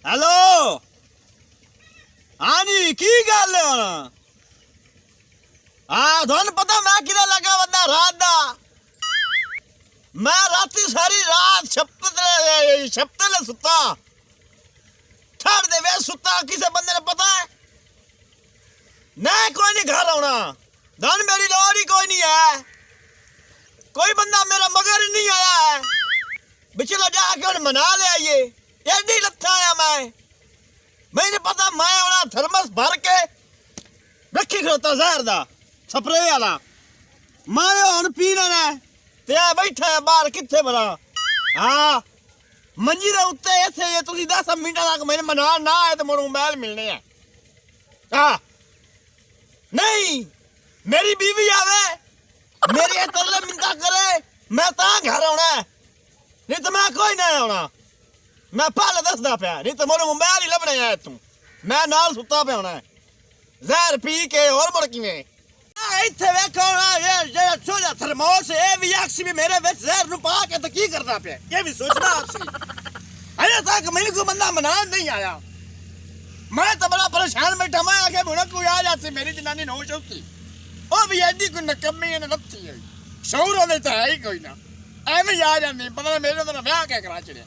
Hello हाँ जी की गल है हुण हाँ तुहानू पता मैं किदा लगा बंदा रात दा मैं राती सारी रात छप्पले सुता छड़ दे वे सुता किसे बंदे ने पता है नहीं कोई नहीं घर आना धन मेरी लोड़ ही कोई नहीं है कोई बंदा मेरा मगर नहीं आया है बिचला जाके उन्हें मना ले आइए एडी लत्था आया मैंने पता मैं आना थर्मस भर के रखी खड़ोता जहर दा स्प्रे वाला मैं हुण पी लेना ते आ बैठा है बाहर किथे भला हाँ मंजी दे उत्ते इत्थे जे तुसीं 10 मिनटां तक मैंने मना ना आए तो मुड़ मोबाइल मिलने हैं हाँ नहीं मेरी बीवी आवे मेरी तरले मिन्नतां करे मैं तां घर आना नहीं तो मैं कोई नहीं आना मैं पहले दसदा पिया नहीं तो मुड़ मोबाइल ही लभने आया तू मैं नाल सुता पिया होना जहर पी के और मुड़ किवें ਇੱਥੇ ਵੇਖੋ ਇਹ ਜਿਹੜਾ ਛੋਟਾ ਥਰਮੋਸ ਇਹ ਵੀ ਅਕਸੀ ਵੀ ਮੇਰੇ ਵਿੱਚ ਜ਼ਹਿਰ ਨੂੰ ਪਾ ਕੇ ਤਾਂ ਕੀ ਕਰਦਾ ਪਿਆ ਇਹ ਵੀ ਸੋਚਣਾ ਸੀ ਅਜੇ ਤੱਕ ਮੈਨੂੰ ਕੋਈ ਬੰਦਾ ਮਨਾਉਣ ਨਹੀਂ ਆਇਆ ਮੈਂ ਤਾਂ ਬੜਾ ਪਰੇਸ਼ਾਨ ਬੈਠਾ ਮੈਂ ਆਖਿਆ ਹੁਣ ਕੋਈ ਆ ਜਾਤੀ ਮੇਰੀ ਜਨਾਨੀ ਨੂੰ ਹੋਸ਼ ਹੋਤੀ ਉਹ ਵੀ ਐਡੀ ਕੋਈ ਨਕਮੀ ਇਹਨੇ ਲੱਥੀ ਹੈ ਸ਼ੌਰ ਉਹਦੇ ਤਾਂ ਹੈ ਹੀ ਕੋਈ ਨਾ ਐਵੇਂ ਆ ਜਾਂਦੀ ਪਤਾ ਮੇਰੇ ਨਾਲ ਵਿਆਹ ਕੇ ਕਰਾ ਚੜਿਆ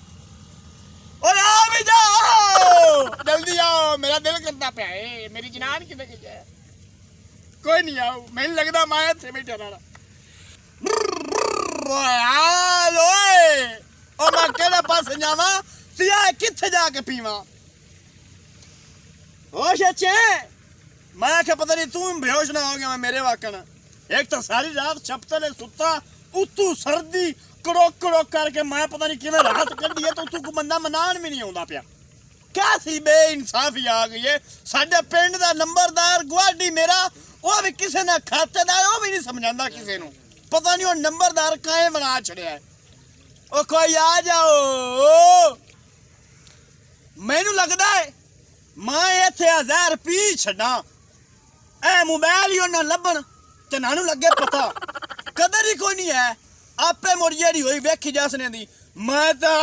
ਓਏ ਆ ਵੀ ਜਾਓ ਜਲਦੀ ਆਓ ਮੇਰਾ ਦਿਲ ਕਰਦਾ ਪਿਆ ਏ ਮੇਰੀ ਜਨਾਨ ਕਿੱਥੇ ਗਈ ਹੈ कोई नहीं आओ मैंने लगता मैं इत्थे बैठा रहना ओ मैं केड़े पासे जावां सिया किथे जाके पीवां होश अच्छे मैं आख्या पता नहीं तू बेहोश ना हो गया मैं मेरे वाकन एक तो सारी रात छपतले सुता उतू सर्दी कड़ोक कड़ोक करके मैं पता नहीं किवें रात कड्डी है तो उतू को बंदा मनाण भी नहीं आउंदा पिया क्या सी बेइंसाफी आ गई है साडे पिंड दा नंबरदार गुआढ़ी मेरा वो भी किसी ने खातेदार वो भी नहीं समझाता किसी को पता नहीं वो नंबरदार काहे बना छड़िया है ओ कोई आ जाओ मैनू लगता है मैं इत्थे ज़हर पी छड़ा ए मोबाइल ही उन्हें लभन ते नानू लगे पता कदर ही कोई नहीं है आपे मुड़ जेड़ी हुई वेखी जासने दी मैं तो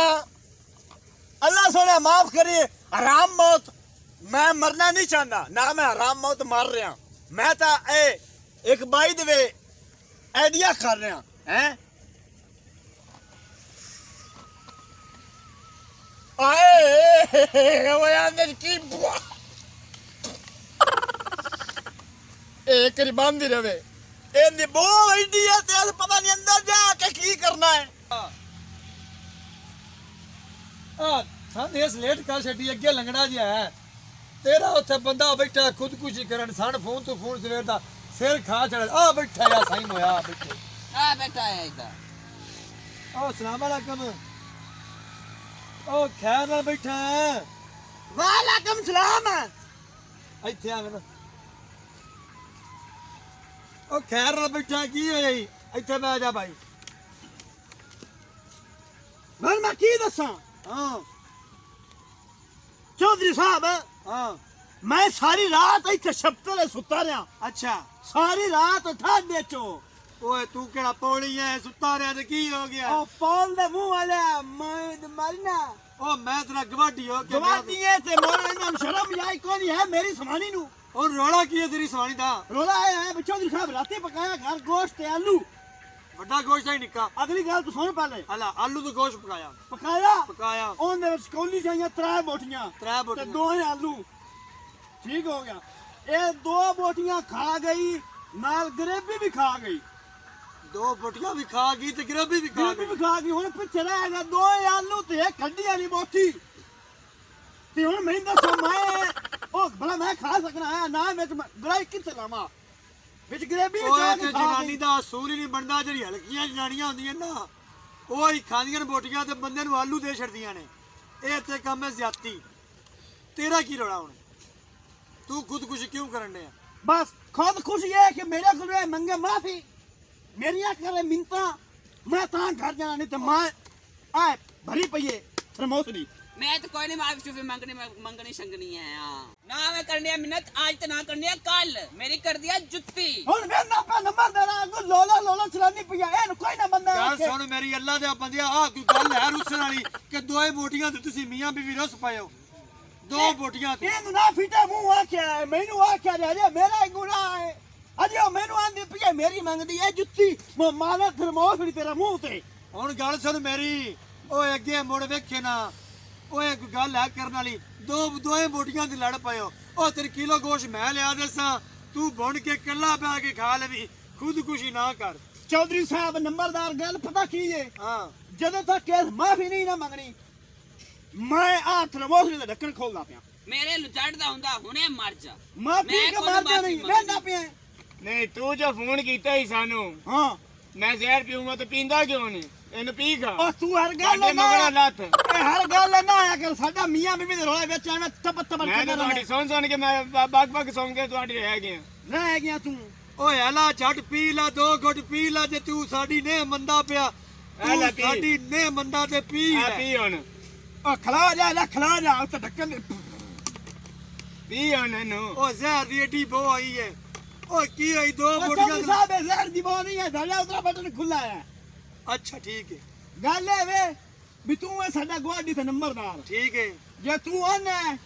अल्लाह सोने माफ करिए हराम मौत मैं मरना नहीं चाहता ना मैं हराम मौत मार रहा मैं तो एक बाई दे आइडिया कर रहा हैं की करी बंद ही रवे बो आइडिया पता नहीं अंदर जाके की करना है लेट कर छड़ी अगे लंगड़ा जिहा है तेरा उत्थे बंदा बैठा खुदकुशी करन सन फोन तो फोन सवेर दा सिर खा चढ़ आ बैठा या साईं होया बैठे आ बैठा है इधर ओ अस्सलाम वालेकुम ओ खैर नाल बैठा है वालेकुम सलाम इत्थे आ मेनू ओ खैर नाल बैठा की होया जी इत्थे बैठ जा भाई मैं की दसा हां चौधरी साहब हां मैं सारी रात इत्थे छप्पले सुता रहा अच्छा सारी रात ठंडे चो ओए तू केड़ा पौड़ी है सुता रहा ते की हो गया ओ पौल दे मुंह वाले मैं मरना ओ मैं तेरा गवाडी हो के गवाडी है ते मोरे नाम शर्म आई कोनी है मेरी समानी नु और रोड़ा की है तेरी सवानी दा रोला है चौधरी साहब राती पकाया घर गोश्त ते आलू बड़ा गोश्त है निक्का अगली गल तू सुन पहले हला आलू तो गोश्त पकाया पकाया ओन दे विच कौली चाहिए 3 बोटियां ते 2 आलू ठीक हो गया ये 2 बोटियां खा गई नाल ग्रेवी भी खा गई 2 बोटियां भी खा गई ते ग्रेवी भी खा गई हुन पिछे रह गया 2 आलू ते एक खड्डी वाली बोटी ते हुन मैं दसो मैं ओ भला मैं खा सकना है ना मैं बड़ाई किथे लावा विच ग्रेवी ओए ते जनानी दा असूल ही नहीं बनदा जेड़ी हलकियां जनानियां होंदियां ना ओ ही खांदियां बोटियां ते बंदे नु आलू दे छड़दियां ने ए ते काम है ज्यादती तेरा की लोड़ा हुन तू खुदकुशी क्यों करने बस खुद खुश ये कि मेरे को मंगे माफी मेरिया करे मिन्नता मैं ता घर जाना नहीं तो मैं आए भरी पईए थर्मोसरी मैं तो कोई नहीं माफी मंगनी शंगनी है ना मैं करनी है मिन्नत आज तो ना करनी है कल मेरी कर दिया जुत्ती हुन वे ना पे नंबर दे रहा को लोला चलानी पिया ए कोई ना बंदा गल सुन मेरी अल्लाह दे बंदिया आ कोई गल है रुसन वाली कि 2 बोटियां ते तुसी मियां बीवी रुस पायो ਦੋ ਬੋਟੀਆਂ ਤੂੰ ਇਹਨੂੰ ਨਾ ਫਿੱਟਾ ਮੂੰਹ ਆਖਿਆ ਮੈਨੂੰ ਆਖਿਆ ਜੇ ਮੇਰਾ ਗੁਨਾਹ ਹੈ ਅਜੇ ਉਹ ਮੈਨੂੰ ਆਂਦੀ ਪਈ ਮੇਰੀ ਮੰਗਦੀ ਹੈ ਜੁੱਤੀ ਮਾਲਾ ਥਰਮੋਸ ਨਹੀਂ ਤੇਰਾ ਮੂੰਹ ਤੇ ਹੁਣ ਗੱਲ ਸੁਣ ਮੇਰੀ ਓਏ ਅੱਗੇ ਮੁੜ ਵੇਖੇ ਨਾ ਓਏ ਕੋਈ ਗੱਲ ਹੈ ਕਰਨ ਵਾਲੀ ਦੋਏ ਬੋਟੀਆਂ ਦੀ ਲੜ ਪਇਓ ਉਹ 3 ਕਿਲੋ ਗੋਸ਼ ਮੈਂ ਲਿਆ ਦੇਸਾਂ ਤੂੰ ਬੁਣ ਕੇ ਕੱਲਾ ਬੈ ਕੇ ਖਾ ਲਵੀ ਖੁਦਕੁਸ਼ੀ ਨਾ ਕਰ ਚੌਧਰੀ ਸਾਹਿਬ ਨੰਬਰਦਾਰ ਗੱਲ ਪਤਾ ਕੀ ਏ ਹਾਂ ਜਦੋਂ ਤੱਕ ਕੇਸ ਮਾਫੀ ਨਹੀਂ ਨਾ ਮੰਗਣੀ ਮੈਂ ਆ ਥਰਮੋਸ ਦੇ ਢੱਕਣ ਖੋਲਦਾ ਪਿਆ ਮੇਰੇ ਲੁੱਚੜਦਾ ਹੁੰਦਾ ਹੁਣੇ ਮਰ ਜਾ ਮਾਫੀ ਮੈਂ ਕੇ ਕੋਈ ਮਾਰਦਾ ਮਾਫ਼ੀ ਨਹੀਂ ਮੰਗਣੀ। ਲੈਂਦਾ ਪਿਆ ਨਹੀਂ ਤੂੰ ਜੋ ਫੋਨ ਕੀਤਾ ਹੀ ਸਾਨੂੰ ਹਾਂ ਮੈਂ ਜ਼ਹਿਰ ਪੀਊਂਗਾ ਤੇ ਪੀਂਦਾ ਕਿਉਂ ਨਹੀਂ ਇਹਨੂੰ ਪੀ ਖਾ ਉਹ ਤੂੰ ਹਰ ਗੱਲ ਸਾਡੇ ਨਾ ਮਗਰ ਲੱਥ ਇਹ ਹਰ ਗੱਲ ਨਾ ਆਇਆ ਕਰ ਸਾਡਾ ਮੀਆਂ ਬੀਬੀ ਦੇ ਰੋਲੇ ਵਿੱਚ ਐਵੇਂ ਤਪ ਤਪ ਮੈਂ ਤਾਂ ਤੁਹਾਡੀ ਸੁਣ ਕੇ ਮੈਂ ਬਗ ਸੁਣ ਕੇ ਤੁਹਾਡੀ ਰਹਿ ਗਿਆ ਰਹਿ ਗਿਆ ਤੂੰ ਓਏ ਹਲਾ ਛੱਡ ਪੀ ਲਾ 2 ਘੁੱਟ ਪੀ ਲਾ ਜੇ ਤੂੰ ਸਾਡੀ ਨੇ ਮੰਦਾ ਪਿਆ ਲੈ ਤੂੰ ਪੀ। ਸਾਡੀ ਨੇ ਮੰਦਾ ਤੇ ਪੀ ਆ ਲੈ। ਪੀ ਹੁਣ ਉਹ ਖਲਾ ਜਾ ਉੱਤੇ ਢੱਕਣ ਪੀ ਹੁਣ ਇਹਨੂੰ ਓ ਜ਼ਹਿਰ ਦੀ ਏਡੀ ਬੋ ਆਈ ਏ ਓਏ ਕੀ ਆਈ 2 ਉਹ ਬੋਟੀਆਂ ਚੌਧਰੀ ਸਾਹਿਬ ਇਹ ਜ਼ਹਿਰ ਦੀ ਬੋ ਨਹੀਂ ਹੈ ਸਾਡਾ ਉਤਰਾ ਬਟਨ ਖੁੱਲਾ ਹੈ ਅੱਛਾ ਠੀਕ ਏ ਗੱਲ ਇਹ ਵੇ ਵੀ ਤੂੰ ਹੈ ਸਾਡਾ ਗਵਾਂਢੀ ਤੇ ਨੰਬਰਦਾਰ ਠੀਕ ਏ ਜੇ ਤੂੰ ਆਨਾ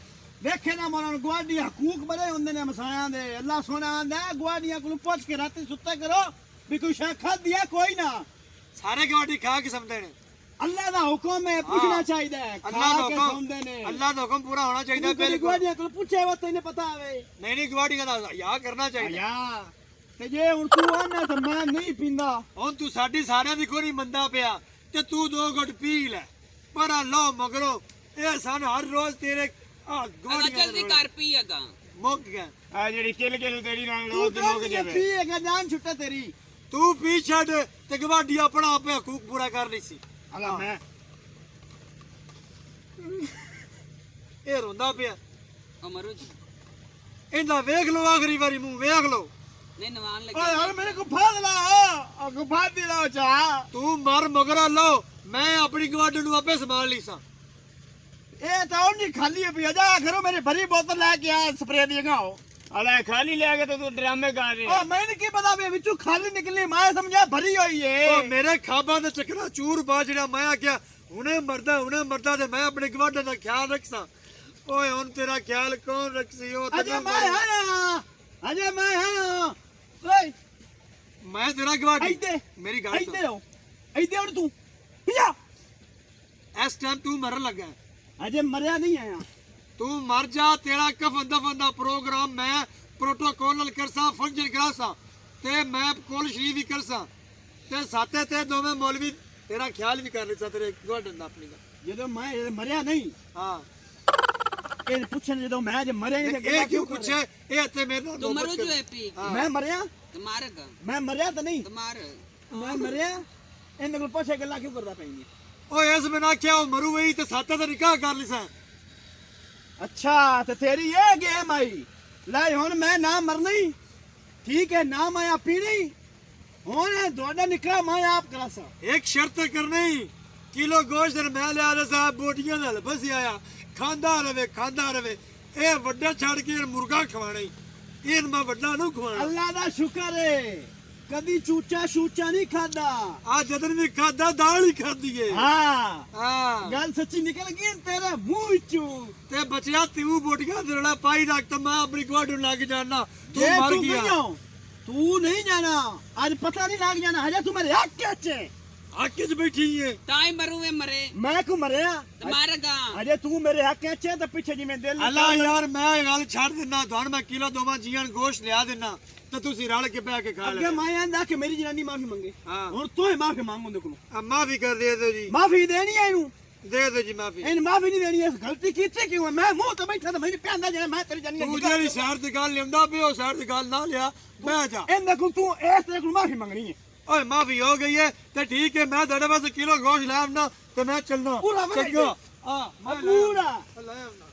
ਵੇਖੇ ਨਾ ਮਰਨ ਗਵਾਂਢੀ ਹਕੂਕ ਬੜੇ ਹੁੰਦੇ ਨੇ ਮਸਾਇਆਂ ਦੇ ਅੱਲਾ ਸੋਨਾ ਆਂਦਾ ਗਵਾਂਢੀਆਂ ਕੋਲ ਪੁੱਛ ਕੇ ਰਾਤੀ ਸੁੱਤਾ ਕਰੋ ਵੀ ਕੋਈ ਸ਼ੈ ਖਾਧੀ ਹੈ ਕੋਈ ਨਾ ਸਾਰੇ ਗਵਾਡੀ ਖਾ ਕੇ ਸਮਝਦੇ ਨੇ ਅੱਲਾ ਦਾ ਹੁਕਮ ਹੈ ਪੁੱਛਣਾ ਚਾਹੀਦਾ ਹੈ ਅੱਲਾ ਦਾ ਖਾ ਕੇ ਹੁਕਮ ਸੌਂਦੇ ਨੇ ਅੱਲਾ ਦਾ ਹੁਕਮ ਪੂਰਾ ਹੋਣਾ ਚਾਹੀਦਾ ਤੂੰ ਕਦੀ ਬਿਲਕੁਲ ਗਵਾਂਢੀਆਂ ਕੋਲ ਪੁੱਛੇ ਵਾ ਤੈਨੂੰ ਪਤਾ ਆਵੇ ਨਹੀਂ ਗਵਾਡੀਆਂ ਦਾ ਯਾ ਕਰਨਾ ਚਾਹੀਦਾ ਯਾ ਤੇ ਜੇ ਹੁਣ ਤੂੰ ਆਨਾ ਤਾਂ ਮੈਂ ਨਹੀਂ ਪੀਂਦਾ ਹੁਣ ਤੂੰ ਸਾਡੀ ਸਾਰਿਆਂ ਦੀ ਕੋਈ ਮੰਦਾ ਪਿਆ ਤੇ ਤੂੰ 2 ਘੁੱਟ ਪੀ ਲੈ ਪਰ ਅੱਲਾ ਮਗਰੋ ਇਹ ਸਾਨੂੰ ਹਰ ਰੋਜ਼ ਤੇਰੇ ਆ ਅਗਾ ਗਵਾਡੀਆਂ ਜਲਦੀ ਕਰ ਪੀ ਅਗਾ ਮੁੱਕ ਗਿਆ ਆ ਜਿਹੜੀ ਕਿਲ ਤੇਰੀ ਨਾਲ ਤੂੰ ਰੋਜ਼ ਦੀ ਮੁੱਕ ਤਾਂ ਜਾਵੇ ਪੀਏਗਾ ਜਾਨ ਛੁੱਟੇ ਤੇਰੀ ਤੂੰ ਪੀ ਛੱਡ ਤੇ ਗਵਾਡੀ ਆਪਣਾ ਆਪੇ ਹਕੂਕ ਪੂਰਾ ਕਰ ਲਈ ਸੀ ਅੱਲਾ ਮੈਂ ਇਹ ਰੋਂਦਾ ਪਿਆ ਅਮਰੂ ਜੀ ਇਹਦਾ ਵੇਖ ਲਓ ਆਖਰੀ ਵਾਰੀ ਮੂੰਹ ਵੇਖ ਲਓ ਨਹੀਂ ਨਵਾਨ ਓਏ ਲੱਗੇ ਯਾਰ ਮੇਰੇ ਕੋ ਫਾਦ ਲਾ ਕੋ ਫਾਦ ਦੀ ਲਾ ਚਾ ਤੂੰ ਮਰ ਮਗਰਾ ਲਓ ਮੈਂ ਆਪਣੀ ਗਵਾਡੀ ਨੂੰ ਆਪੇ ਸੰਭਾਲ ਲਈ ਸਾਂ ਇਹ ਤਾਂ ਉਹ ਨਹੀਂ ਖਾਲੀ ਹੈ ਪਿਆ ਜਾ ਕਰੋ ਮੇਰੇ ਭਰੀ ਬੋਤਲ ਲੈ ਕੇ ਆ ਸਪਰੇ ਦੀ ਗਾਓ ਅਲੇ ਖਾਲੀ ਲੈ ਕੇ ਤੇ ਤੂੰ ਡਰਾਮੇ ਕਰ ਰਿਹਾ ਓ ਮੈਨੂੰ ਕੀ ਪਤਾ ਵੀ ਵਿੱਚੋਂ ਖਾਲੀ ਨਿਕਲਣੀ ਮੈਂ ਸਮਝਿਆ ਭਰੀ ਹੋਈ ਏ ਉਹ ਮੇਰੇ ਖਾਬਾਂ ਦੇ ਚੱਕਰਾਂ ਚੂਰ ਪਾ ਜਿਹੜਾ ਮੈਂ ਆਖਿਆ ਹੁਣੇ ਮਰਦਾ ਤੇ ਮੈਂ ਆਪਣੇ ਗਵਾਡੇ ਦਾ ਖਿਆਲ ਰੱਖਸਾਂ ਓਏ ਹੁਣ ਤੇਰਾ ਖਿਆਲ ਕੌਣ ਰੱਖਸੀ ਉਹ ਅਜੇ ਤੈਨੂੰ ਮੈਂ ਹਾਂ ਓਏ ਮੈਂ ਤੇਰਾ ਗਵਾਡੀ ਇੱਥੇ ਮੇਰੀ ਗੱਲ ਸੁਣ ਇੱਥੇ ਹੋ ਇੱਥੇ ਹੁਣ ਤੂੰ ਪਿਆ ਇਸ ਟਾਈਮ ਤੂੰ ਮਰਨ ਲੱਗਾ ਅਜੇ ਮਰਿਆ ਨਹੀਂ ਆਇਆ ਤੂੰ ਮਰ ਜਾ ਤੇਰਾ ਕਫਨ ਦਫਨ ਦਾ ਪ੍ਰੋਗਰਾਮ ਮੈਂ ਪ੍ਰੋਟੋਕੋਲ ਨਾਲ ਕਰਸਾਂ ਫੰਕਸ਼ਨ ਕਰਾਸਾਂ ਤੇ ਮੈਂ ਕੋਲ ਸ਼ਰੀਫ ਵੀ ਕਰਸਾਂ ਤੇ ਸਾਥੇ ਤੇ ਦੋਵੇਂ ਮੌਲਵੀ ਤੇਰਾ ਖਿਆਲ ਵੀ ਕਰ ਲਿਆ ਤੇਰੇ ਗਵਾਡਨ ਦਾ ਆਪਣੀ ਦਾ ਜਦੋਂ ਮੈਂ ਮਰਿਆ ਨਹੀਂ ਹਾਂ ਇਹ ਪੁੱਛਣ ਜਦੋਂ ਮੈਂ ਜੇ ਮਰਿਆ ਨਹੀਂ ਤੇ ਇਹ ਕਿਉਂ ਪੁੱਛੇ ਇਹ ਤੇ ਮੇਰੇ ਨਾਲ ਤੂੰ ਨੌਬਤ ਮਰੂ ਕਰ- ਜੋ ਹੈ ਪੀ ਹਾਂ। ਮੈਂ ਮਰਿਆ ਤੁਮਾਰਗਾ ਮੈਂ ਮਰਿਆ ਤਾਂ ਨਹੀਂ ਤੁਮਾਰ ਮੈਂ ਮਰਿਆ ਇਹਨੇ ਕੋਲ ਪੁੱਛੇ ਗੱਲਾਂ ਕਿਉਂ ਕਰਦਾ ਪੈਂਦੀ ਓਏ ਇਸ ਬਿਨਾ ਕਿਹਾ ਉਹ ਮਰੂ ਵਈ ਤੇ ਸਾਥੇ ਦਾ ਨਿਕਾਹ ਕਰ ਲਿਸਾ ਅੱਛਾ ਤੇ ਤੇਰੀ ਇਹ ਗੇਮ ਆਈ ਲੈ ਹੁਣ ਮੈਂ ਨਾ ਮਰਨੀ ਠੀਕ ਹੈ ਨਾ ਮੈਂ ਆ ਪੀਣੀ ਹੁਣ ਤੁਹਾਡਾ ਨਿਕਾ ਮੈਂ ਆਪ ਕਰਾਸਾਂ ਇੱਕ ਸ਼ਰਤ ਕਰਨੀ ਕਿਲੋ ਗੋਸ਼ਤ ਮੈਂ ਲਿਆ ਦੇ ਸਾਹਿਬ ਬੋਟੀਆਂ ਨਾਲ ਬਸ ਆਇਆ ਖਾਂਦਾ ਰਵੇ ਇਹ ਵੱਡਾ ਛੱਡ ਕੇ ਮੁਰਗਾ ਖਵਾਣਾ ਇਹ ਮੈਂ ਵੱਡਾ ਨੂੰ ਖਵਾਣਾ ਅੱਲਾ ਦਾ ਸ਼ੁਕਰ ਏ ਕਦੀ ਚੂਚਾ ਨਹੀਂ ਖਾਦਾ ਆ ਜਦੋਂ ਵੀ ਖਾਦਾ ਦਾਲ ਹੀ ਖਾਦੀ ਏ ਹਾਂ ਹਾਂ ਗੱਲ ਸੱਚੀ ਨਿਕਲ ਗਈ ਤੇਰੇ ਮੂੰਹ ਵਿੱਚੋਂ ਤੇ ਬਚਿਆ ਤੂੰ ਬੋਟੀਆਂ ਦੇ ਰੜਾ ਪਾਈ ਰੱਖ ਤਾਂ ਮੈਂ ਆਪਣੀ ਗਵਾਡ ਨੂੰ ਲੱਗ ਜਾਣਾ ਤੂੰ ਜੇ ਮਰ ਤੂੰ ਗਿਆ ਗਈਓ ਤੂੰ ਨਹੀਂ ਜਾਣਾ ਅੱਜ ਪਤਾ ਨਹੀਂ ਲੱਗ ਜਾਣਾ ਹਜੇ ਤੂੰ ਮੇਰੇ ਹੱਕ ਚ ਹੱਕ 'ਚ ਬੈਠੀ ਏ ਤਾਂ ਹੀ ਮਰੂ ਵੇ ਮਰੇ ਮੈਂ ਕੋ ਮਰਿਆ ਤੁਮਾਰਗਾ ਅਜੇ ਤੂੰ ਮੇਰੇ ਹੱਕ ਚ ਤੇ ਪਿੱਛੇ ਜਿਵੇਂ ਦਿਲ ਅੱਲਾ ਯਾਰ ਮੈਂ ਇਹ ਗੱਲ ਛੱਡ ਦਿੰਨਾ ਤੁਹਾਨੂੰ ਮੈਂ ਕਿਲੋ ਦੋਵਾਂ ਜੀਆਂ ਨੂੰ ਗੋਸ਼ਤ ਲਿਆ ਦਿੰਨਾ ਤੇ ਤੁਸੀਂ ਰਲ ਕੇ ਬਹਿ ਕੇ ਖਾ ਅੱਗੇ ਲੈ ਮੈਂ ਆਂਦਾ ਕਿ ਮੇਰੀ ਜਨਾਨੀ ਮਾਫੀ ਮੰਗੇ ਹਾਂ ਹੁਣ ਤੂੰ ਹੀ ਮਾਫੀ ਮੰਗ ਉਹਦੇ ਕੋਲੋਂ ਮਾਫੀ ਕਰ ਦੇ ਦਿਓ ਜੀ ਮਾਫੀ ਦੇਣੀ ਹੈ ਇਹਨੂੰ ਦੇ ਦਿਓ ਜੀ ਮਾਫੀ ਇਹਨੂੰ ਮਾਫੀ ਨਹੀਂ ਦੇਣੀ ਇਸ ਗਲਤੀ ਕੀਤੀ ਕਿਉਂ ਹੈ? ਮੈਂ ਮੂੰਹ ਤੇ ਬੈਠਾ ਤਾਂ ਮੈਨੂੰ ਪਿਆਂਦਾ ਜਿਹੜਾ ਮੈਂ ਤੇਰੀ ਜਨਾਨੀ ਤੂੰ ਜਿਹੜੀ ਸ਼ਹਿਰ ਦੀ ਗੱਲ ਲਿਆਉਂਦਾ ਪਿਓ ਸ਼ਹਿਰ ਦੀ ਗੱਲ ਨਾ ਲਿਆ ਬਹਿ ਜਾ ਇਹਦੇ ਕੋਲ ਤੂੰ ਇਸ ਤੇਰੇ ਕੋਲ ਮਾਫੀ ਮੰਗਣੀ ਹੈ ਓਏ ਮਾਫੀ ਹੋ ਗਈ ਹੈ ਤੇ ਠੀਕ ਹੈ ਮੈਂ ਤੁਹਾਡੇ ਵਾਸਤੇ ਕਿਲੋ ਗੋਸ਼ਤ ਲੈ ਆਉਣਾ ਤੇ ਮੈਂ ਚੱਲਣਾ ਪੂਰਾ ਬਣਾ ਚੰਗਾ ਹਾਂ ਮੈਂ ਲੈ ਪੂਰਾ ਆਉਣਾ। ਲੈ ਆਉਣਾ।